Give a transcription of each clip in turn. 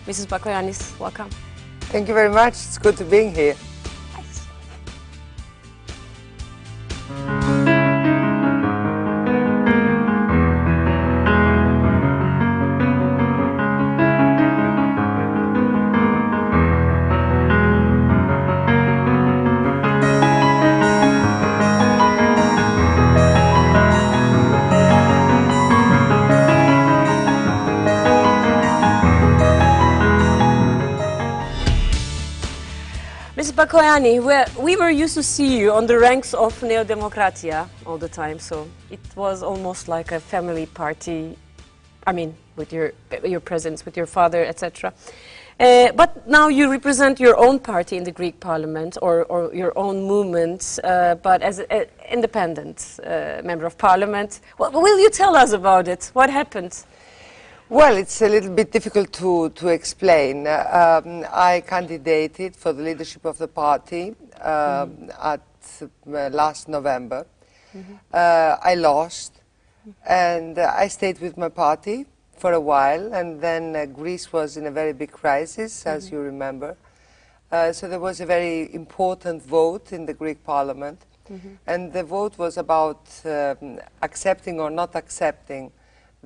Mrs. Bacogyianni, welcome. Thank you very much. It's good to be here. Thanks. Mrs. Bacogyianni, we were used to see you on the ranks of Neo Demokratia all the time, so it was almost like a family party, I mean, with your presence, with your father, etc. But now you represent your own party in the Greek parliament, or your own movement, but as an independent member of parliament. Will you tell us about it? What happened? Well, it's a little bit difficult to explain. I candidated for the leadership of the party at last November. I lost, and I stayed with my party for a while, and then Greece was in a very big crisis, as you remember. So there was a very important vote in the Greek parliament, and the vote was about accepting or not accepting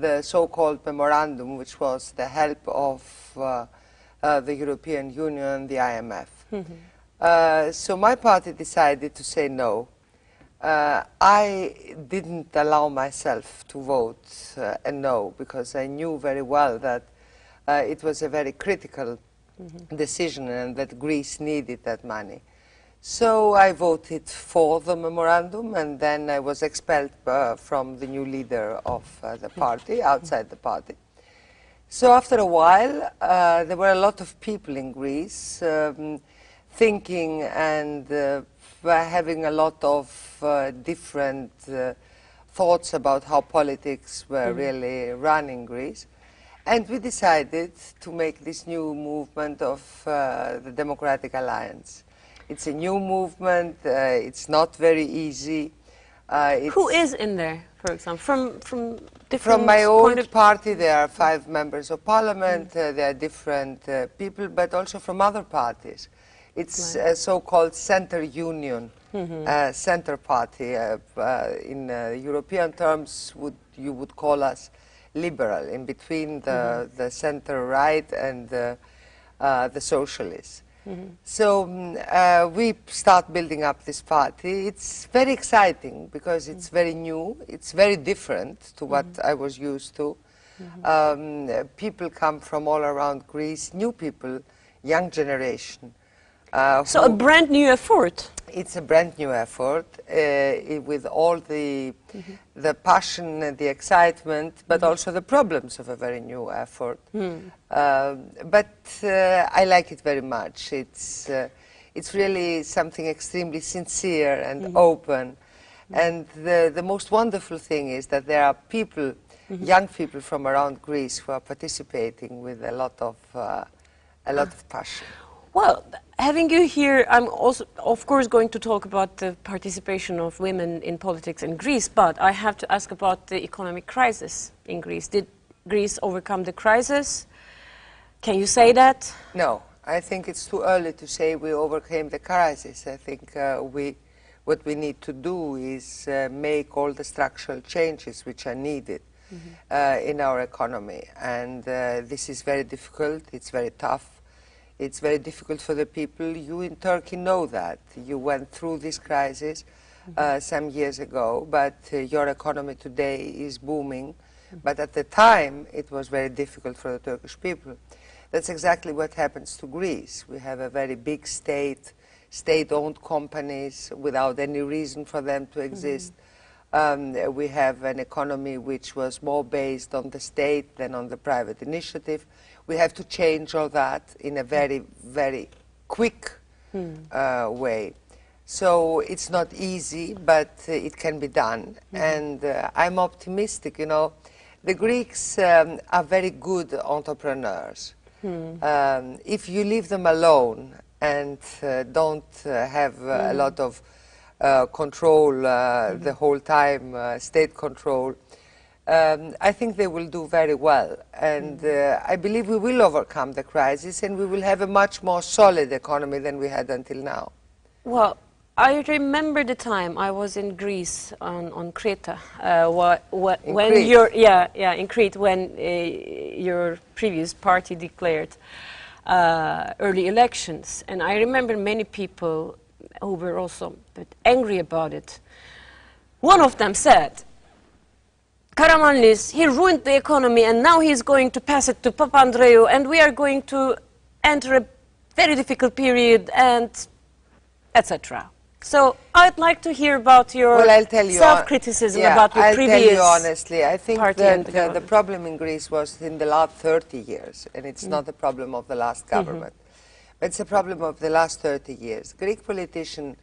the so-called memorandum, which was the help of the European Union, the IMF. So my party decided to say no. I didn't allow myself to vote a no, because I knew very well that it was a very critical decision and that Greece needed that money. So I voted for the memorandum, and then I was expelled from the new leader of the party, outside the party. So after a while, there were a lot of people in Greece thinking and having a lot of different thoughts about how politics were really running Greece. And we decided to make this new movement of the Democratic Alliance. It's a new movement. It's not very easy. Who is in there, for example, from different? From my old party, there are 5 members of parliament. There are different people, but also from other parties. It's a so-called center union, center party. In European terms, you would call us liberal, in between the center right and the socialists. So we start building up this party. It's very exciting because it's very new. It's very different to what I was used to. People come from all around Greece, new people, young generation. So a brand new effort. It's a brand new effort with all the passion and the excitement, but also the problems of a very new effort. But I like it very much. It's really something extremely sincere and open. And the most wonderful thing is that there are people, young people from around Greece, who are participating with a lot of passion. Well, having you here, I'm also, of course, going to talk about the participation of women in politics in Greece, but I have to ask about the economic crisis in Greece. Did Greece overcome the crisis? Can you say that? No, I think it's too early to say we overcame the crisis. I think what we need to do is make all the structural changes which are needed in our economy. And this is very difficult, it's very tough. It's very difficult for the people. You in Turkey know that. You went through this crisis some years ago, but your economy today is booming. But at the time, it was very difficult for the Turkish people. That's exactly what happens to Greece. We have a very big state-owned companies without any reason for them to exist. We have an economy which was more based on the state than on the private initiative. We have to change all that in a very, very quick way. So it's not easy, but it can be done. And I'm optimistic, you know. The Greeks are very good entrepreneurs. If you leave them alone and don't have a lot of control the whole time, state control, I think they will do very well. And I believe we will overcome the crisis and we will have a much more solid economy than we had until now. Well, I remember the time I was in Greece on Crete, when Crete? in Crete, when your previous party declared early elections, and I remember many people who were also a bit angry about it. One of them said, Karamanlis, he ruined the economy and now he's going to pass it to Papandreou and we are going to enter a very difficult period and etc. So I'd like to hear about your self-criticism about your previous I'll tell you honestly, I think that the problem in Greece was in the last 30 years, and it's not a problem of the last government. But it's a problem of the last 30 years. Greek politicians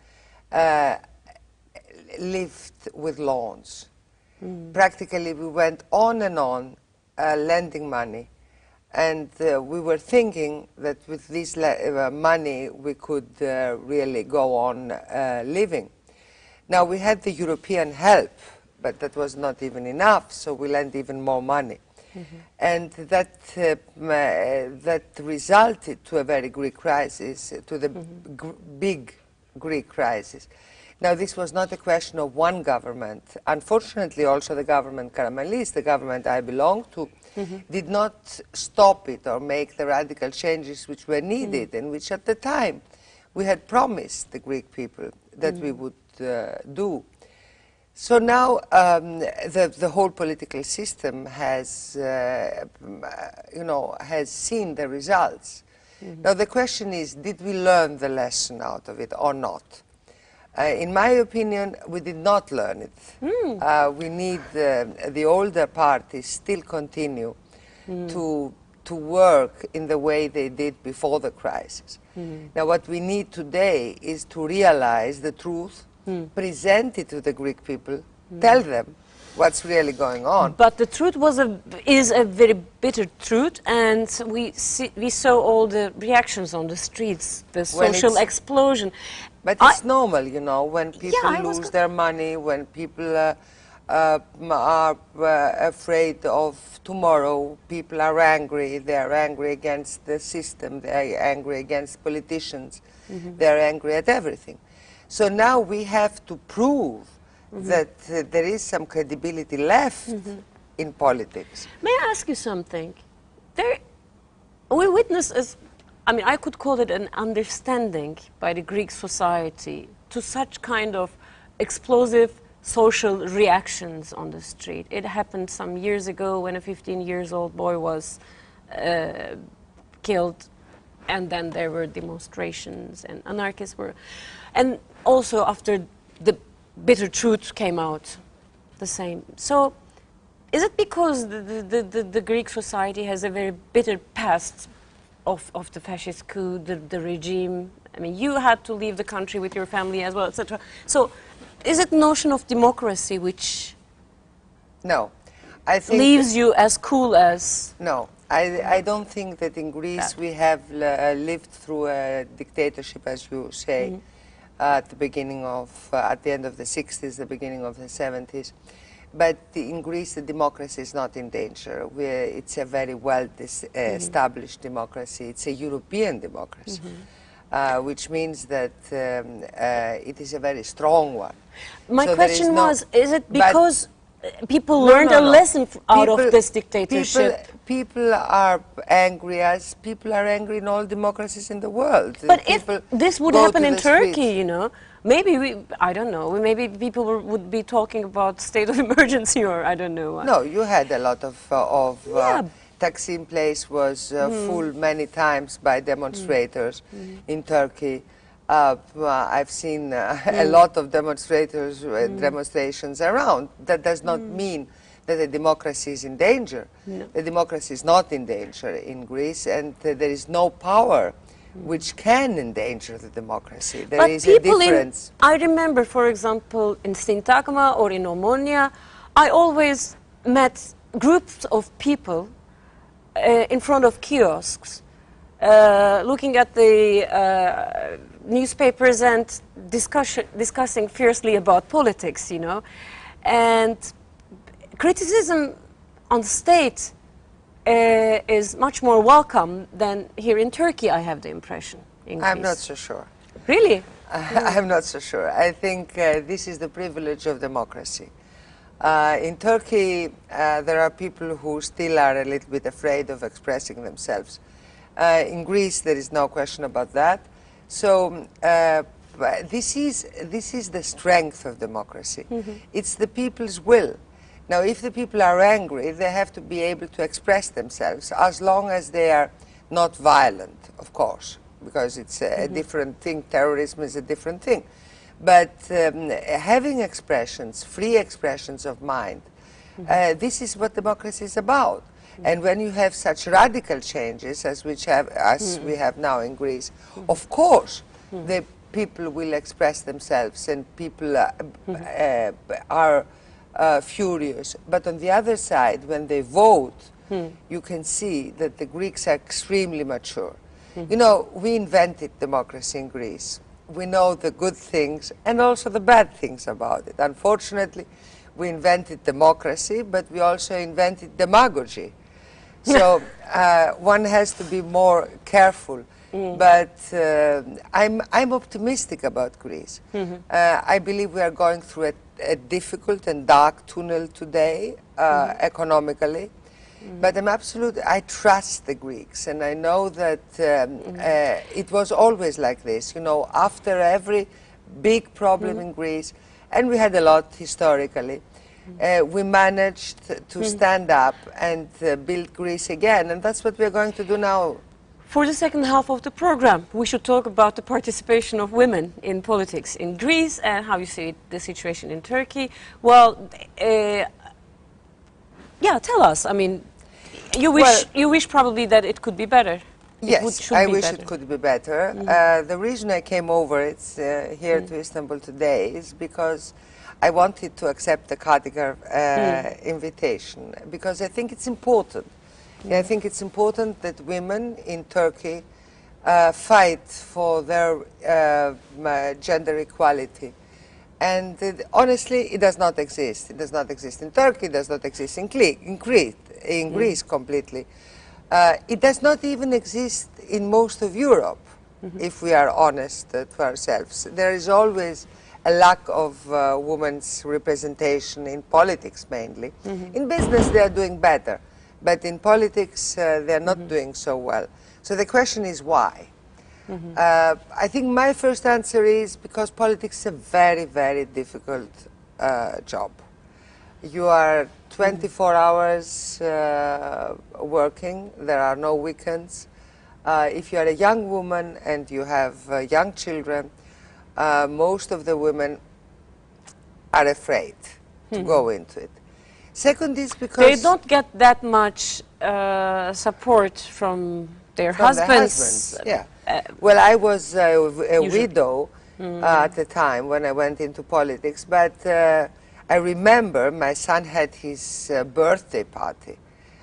lived with loans. Practically we went on and on lending money. And we were thinking that with this money we could really go on living. Now we had the European help, but that was not even enough, so we lent even more money. And that resulted to a very Greek crisis, to the big Greek crisis. Now this was not a question of one government. Unfortunately also the government Karamanlis, the government I belong to, did not stop it or make the radical changes which were needed and which at the time we had promised the Greek people that we would do. So now the whole political system has, has seen the results. Now the question is, did we learn the lesson out of it or not? In my opinion, we did not learn it. We need the older parties still continue to work in the way they did before the crisis. Now what we need today is to realize the truth, present it to the Greek people, tell them what's really going on. But the truth is a very bitter truth, and we saw all the reactions on the streets, the social explosion. But it's normal, you know, when people lose their money, when people are afraid of tomorrow, people are angry. They are angry against the system. They are angry against politicians. They are angry at everything. So now we have to prove that there is some credibility left in politics. May I ask you something? We witness, I could call it an understanding by the Greek society to such kind of explosive social reactions on the street. It happened some years ago when a 15-year-old boy was killed, and then there were demonstrations and anarchists were, and also after the bitter truth came out, the same. So is it because the Greek society has a very bitter past of the fascist coup, the regime? I mean, you had to leave the country with your family as well, etc. So is it notion of democracy which leaves you as cool as... No, I don't think that in Greece we have lived through a dictatorship, as you say, at the beginning of, at the end of the 60s, the beginning of the 70s. But in Greece, the democracy is not in danger. It's a very well-established democracy. It's a European democracy, which means that it is a very strong one. My question was, is it because people learned a lesson out of this dictatorship? People are angry, as people are angry in all democracies in the world. But if this would happen in Turkey, you know, maybe I don't know, maybe people would be talking about state of emergency, or I don't know. No, you had a lot of Taksim Place was full many times by demonstrators in Turkey. I've seen a lot of demonstrations around. That does not mean that the democracy is in danger. No. The democracy is not in danger in Greece, and there is no power which can endanger the democracy. There is a difference. I remember, for example, in Syntagma or in Omonia, I always met groups of people in front of kiosks, looking at the newspapers and discussing fiercely about politics, you know. And criticism on the state is much more welcome than here in Turkey, I have the impression. In I'm Greece. not so sure. Really? I'm not so sure. I think this is the privilege of democracy. In Turkey, there are people who still are a little bit afraid of expressing themselves. In Greece, there is no question about that. So this is the strength of democracy. It's the people's will. Now, if the people are angry, they have to be able to express themselves, as long as they are not violent, of course, because it's a different thing. Terrorism is a different thing. But having expressions, free expressions of mind, this is what democracy is about. And when you have such radical changes as we have now in Greece, of course, the people will express themselves and people are furious. But on the other side, when they vote, you can see that the Greeks are extremely mature. You know, we invented democracy in Greece. We know the good things and also the bad things about it. Unfortunately, we invented democracy, but we also invented demagogy. So one has to be more careful. But I'm optimistic about Greece. I believe we are going through a difficult and dark tunnel today, economically. But I trust the Greeks, and I know that it was always like this. You know, after every big problem in Greece, and we had a lot historically, we managed to stand up and build Greece again, and that's what we're going to do now. For the second half of the program, we should talk about the participation of women in politics in Greece and how you see the situation in Turkey. Well, yeah, tell us. I mean, you wish probably that it could be better. Yes, I wish it could be better. The reason I came over here to Istanbul today is because I wanted to accept the Kadigar invitation, because I think it's important. I think it's important that women in Turkey fight for their gender equality. And honestly, it does not exist. It does not exist in Turkey, it does not exist in Greece completely. It does not even exist in most of Europe, if we are honest to ourselves. There is always a lack of women's representation in politics mainly. In business they are doing better, but in politics they are not doing so well. So the question is why? I think my first answer is because politics is a very, very difficult job. You are 24 hours working, there are no weekends. If you are a young woman and you have young children, most of the women are afraid to go into it. Second is because they don't get that much support from their husbands. Yeah. Well, I was a widow at the time when I went into politics, but I remember my son had his birthday party,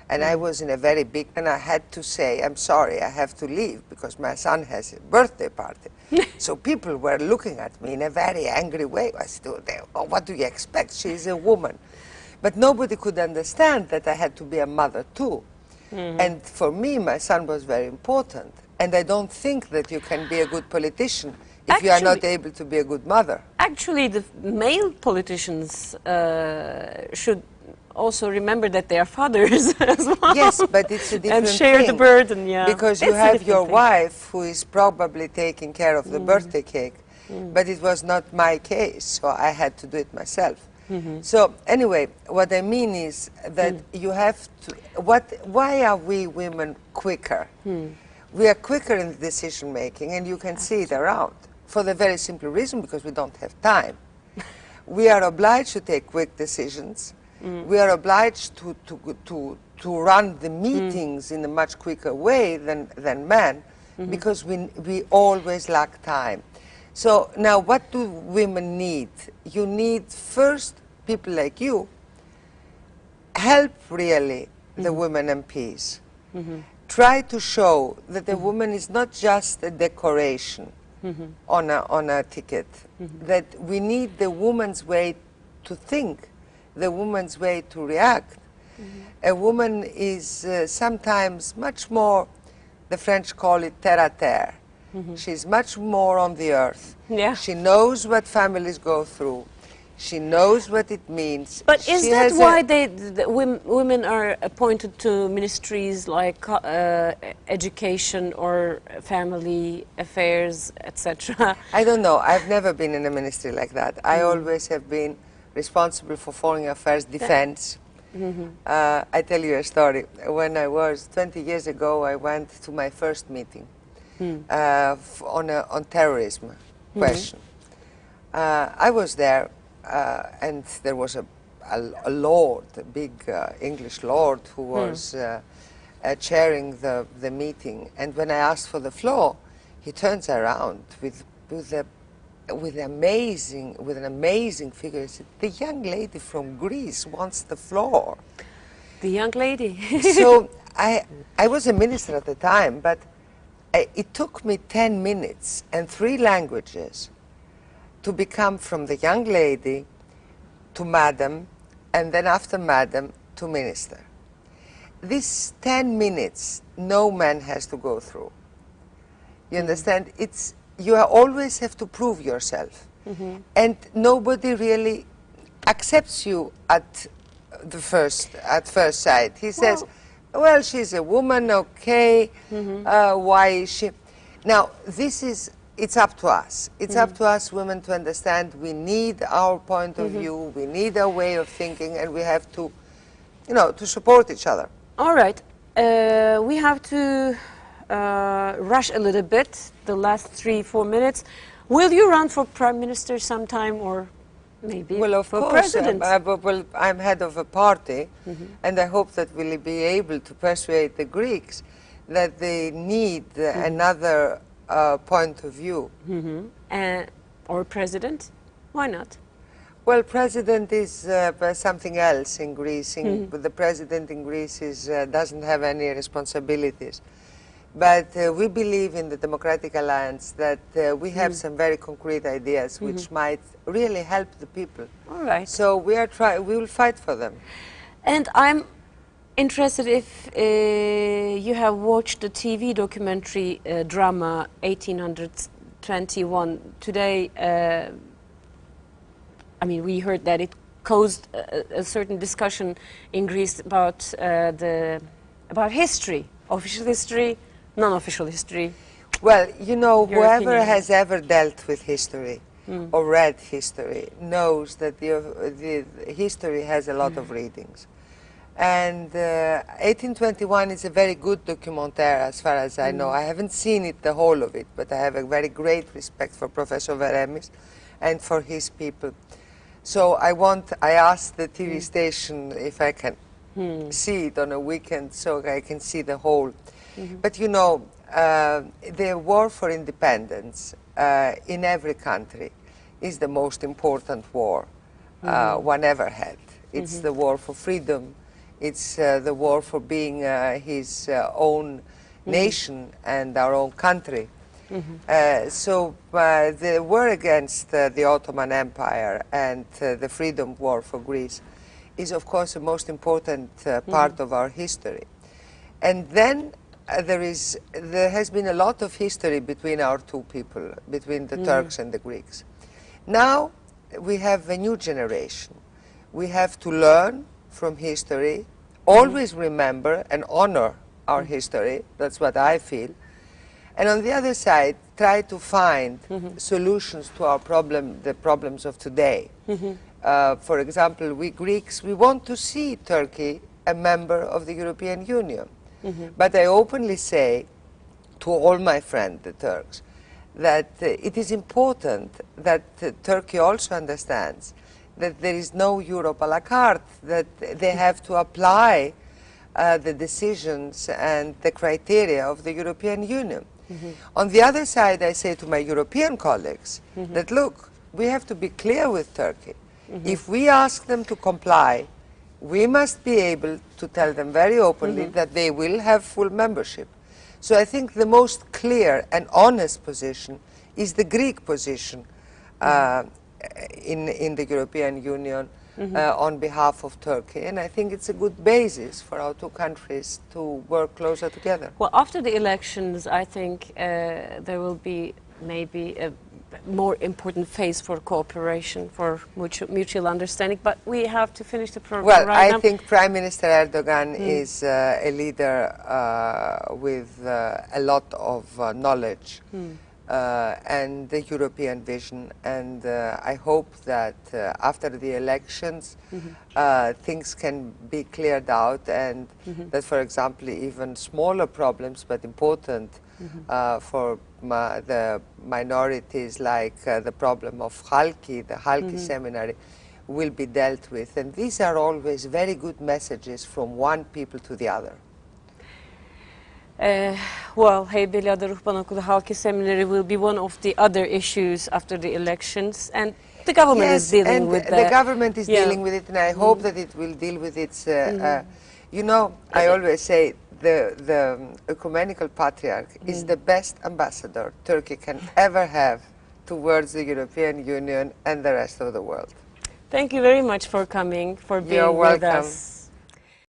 and I was in a very big, and I had to say, I'm sorry, I have to leave because my son has a birthday party. So people were looking at me in a very angry way. I said, oh, what do you expect? She's a woman. But nobody could understand that I had to be a mother too. And for me, my son was very important. And I don't think that you can be a good politician if you are not able to be a good mother. Actually, the male politicians should also remember that they are fathers as well. Yes, but it's a different and share thing, the burden, yeah. Because you have your wife who is probably taking care of the birthday cake, but it was not my case, so I had to do it myself. So anyway, what I mean is that you have to, why are we women quicker? We are quicker in decision making, and you can see it around, for the very simple reason because we don't have time. We are obliged to take quick decisions. We are obliged to run the meetings in a much quicker way than men, because we always lack time. So now what do women need? You need first people like you help really the women MPs. Try to show that the woman is not just a decoration on a ticket, that we need the woman's way to think the woman's way to react. A woman is sometimes much more, the French call it terre à terre. She's much more on the earth. Yeah. She knows what families go through. She knows what it means. But is She that has why women are appointed to ministries like education or family affairs, etc.? I don't know. I've never been in a ministry like that. I always have been responsible for foreign affairs, defense. I tell you a story. When I was 20 years ago, I went to my first meeting on terrorism question. I was there, and there was a lord, a big English lord, who was chairing the meeting. And when I asked for the floor, he turns around with an amazing figure. He said, "The young lady from Greece wants the floor." The young lady. So I was a minister at the time, but it took me 10 minutes and 3 languages to become from the young lady to madam, and then after madam to minister. This 10 minutes, no man has to go through. You understand? You always have to prove yourself. And nobody really accepts you at first sight. He says, well, she's a woman, okay, why is she? Now, it's up to us. It's up to us women to understand we need our point of view, we need our way of thinking, and we have to, to support each other. All right. We have to rush a little bit, the last 3-4 minutes. Will you run for prime minister sometime, or maybe for president? Well, I'm head of a party, and I hope that we'll be able to persuade the Greeks that they need another point of view. Or president? Why not? Well, president is something else in Greece. The president in Greece doesn't have any responsibilities. But we believe in the Democratic Alliance that we have some very concrete ideas which might really help the people. All right. So we will fight for them. And I'm interested if you have watched the TV documentary drama 1821. Today, I mean, we heard that it caused a certain discussion in Greece about history, official history, non-official history. Well, whoever opinion. has ever dealt with history or read history knows that the history has a lot of readings. And 1821 is a very good documentaire as far as I know. I haven't seen it, the whole of it, but I have a very great respect for Professor Veremis and for his people. So I asked the TV station if I can see it on a weekend so I can see the whole. But the war for independence in every country is the most important war one ever had. It's the war for freedom. It's the war for being his own nation and our own country. So the war against the Ottoman Empire and the freedom war for Greece is, of course, the most important part of our history. And then there has been a lot of history between our two people, between the Turks and the Greeks. Now we have a new generation. We have to learn from history, always remember and honor our history. That's what I feel. And on the other side, try to find solutions to our the problems of today. For example, we Greeks, we want to see Turkey a member of the European Union. But I openly say to all my friends, the Turks, that it is important that Turkey also understands that there is no Europe à la carte, that they have to apply the decisions and the criteria of the European Union. On the other side, I say to my European colleagues that, look, we have to be clear with Turkey. If we ask them to comply, we must be able to tell them very openly that they will have full membership. So I think the most clear and honest position is the Greek position in the European Union, on behalf of Turkey, and I think it's a good basis for our two countries to work closer together. Well, after the elections, I think there will be maybe a more important phase for cooperation, for mutual understanding, but we have to finish the program right now. Well, I think Prime Minister Erdogan is a leader with a lot of knowledge and the European vision, and I hope that after the elections things can be cleared out, and that, for example, even smaller problems but important for the minorities, like the problem of Halki, the Halki seminary, will be dealt with. And these are always very good messages from one people to the other. Well, Heybeliada Ruhban Okulu Halki Seminary will be one of the other issues after the elections, and the government is dealing with that. The government is dealing with it, and I hope that it will deal with its, you know, I always say the ecumenical patriarch is the best ambassador Turkey can ever have towards the European Union and the rest of the world. Thank you very much for coming, for being with us.